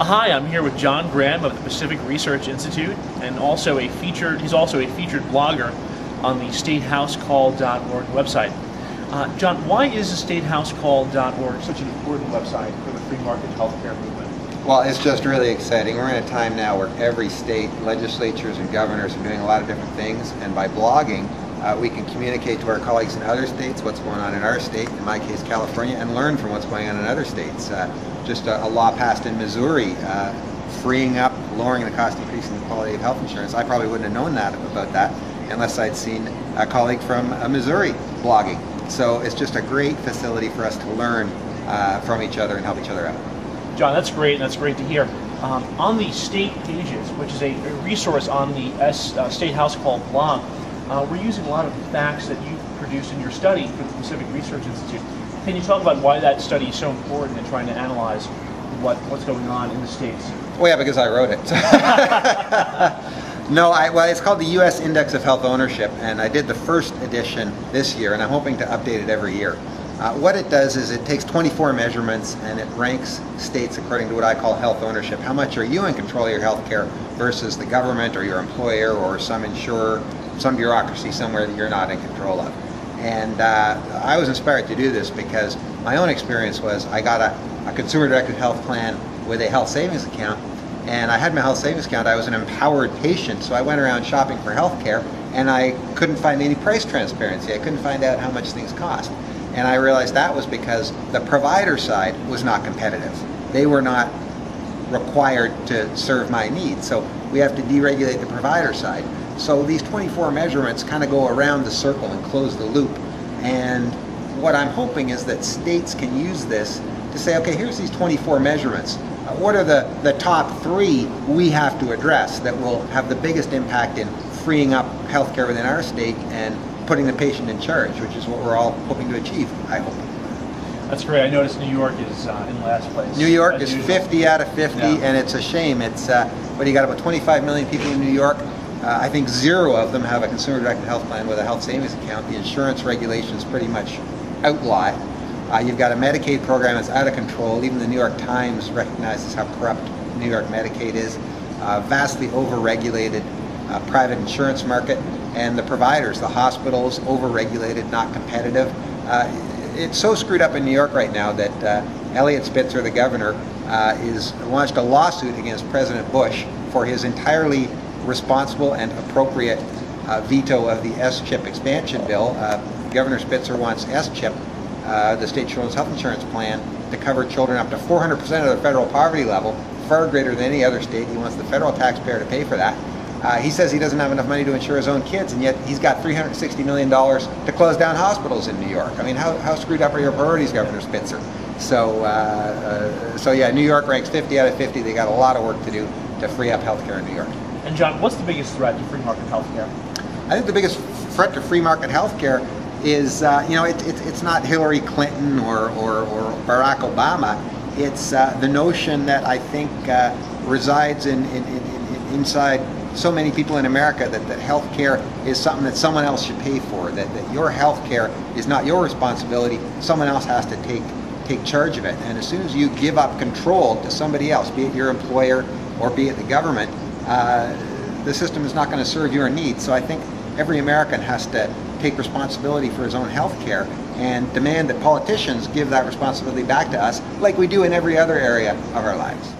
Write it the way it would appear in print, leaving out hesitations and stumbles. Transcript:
Hi, I'm here with John Graham of the Pacific Research Institute, and he's also a featured blogger on the StateHouseCall.org website. John, why is the StateHouseCall.org such an important website for the free market healthcare movement? Well, it's just really exciting. We're in a time now where every state, legislatures and governors are doing a lot of different things, and by blogging, we can communicate to our colleagues in other states what's going on in our state, in my case California, and learn from what's going on in other states. Just a law passed in Missouri freeing up, lowering the cost, increasing the quality of health insurance. I probably wouldn't have known about that unless I'd seen a colleague from Missouri blogging. So it's just a great facility for us to learn from each other and help each other out. John, that's great, and that's great to hear. On the state pages, which is a resource on the State House Call blog, we're using a lot of the facts that you've produced in your study for the Pacific Research Institute. Can you talk about why that study is so important in trying to analyze what's going on in the states? Well, yeah, because I wrote it. No, well, it's called the U.S. Index of Health Ownership, and I did the first edition this year, and I'm hoping to update it every year. What it does is it takes 24 measurements and it ranks states according to what I call health ownership. How much are you in control of your health care versus the government or your employer or some insurer, some bureaucracy somewhere that you're not in control of. And I was inspired to do this because my own experience was I got a consumer-directed health plan with a health savings account, and I had my health savings account. I was an empowered patient, so I went around shopping for health care, and I couldn't find any price transparency. I couldn't find out how much things cost. And I realized that was because the provider side was not competitive. They were not required to serve my needs, so we have to deregulate the provider side. So these 24 measurements kind of go around the circle and close the loop. And what I'm hoping is that states can use this to say, okay, here's these 24 measurements. What are the top 3 we have to address that will have the biggest impact in freeing up healthcare within our state and putting the patient in charge, which is what we're all hoping to achieve, I hope. That's great. I noticed New York is in last place. New York is 50 out of 50, yeah. And it's a shame. It's you got about 25 million people in New York. I think 0 of them have a consumer-directed health plan with a health savings account. The insurance regulations pretty much outlaw it. You've got a Medicaid program that's out of control. Even the New York Times recognizes how corrupt New York Medicaid is. Vastly over-regulated private insurance market, and the providers, the hospitals, over-regulated, not competitive. It's so screwed up in New York right now that Eliot Spitzer, the governor, is launched a lawsuit against President Bush for his entirely responsible and appropriate veto of the S-CHIP expansion bill. Governor Spitzer wants S-CHIP, the State Children's Health Insurance Plan, to cover children up to 400% of the federal poverty level, far greater than any other state. He wants the federal taxpayer to pay for that. He says he doesn't have enough money to insure his own kids, and yet he's got $360 million to close down hospitals in New York. I mean, how screwed up are your priorities, Governor Spitzer? So yeah, New York ranks 50 out of 50. They got a lot of work to do to free up healthcare in New York. And John, what's the biggest threat to free market healthcare? I think the biggest threat to free market healthcare is, it's not Hillary Clinton or Barack Obama. It's the notion that I think resides inside so many people in America that health care is something that someone else should pay for, that your health care is not your responsibility, someone else has to take charge of it. And as soon as you give up control to somebody else, be it your employer or be it the government, the system is not going to serve your needs. So I think every American has to take responsibility for his own health care and demand that politicians give that responsibility back to us like we do in every other area of our lives.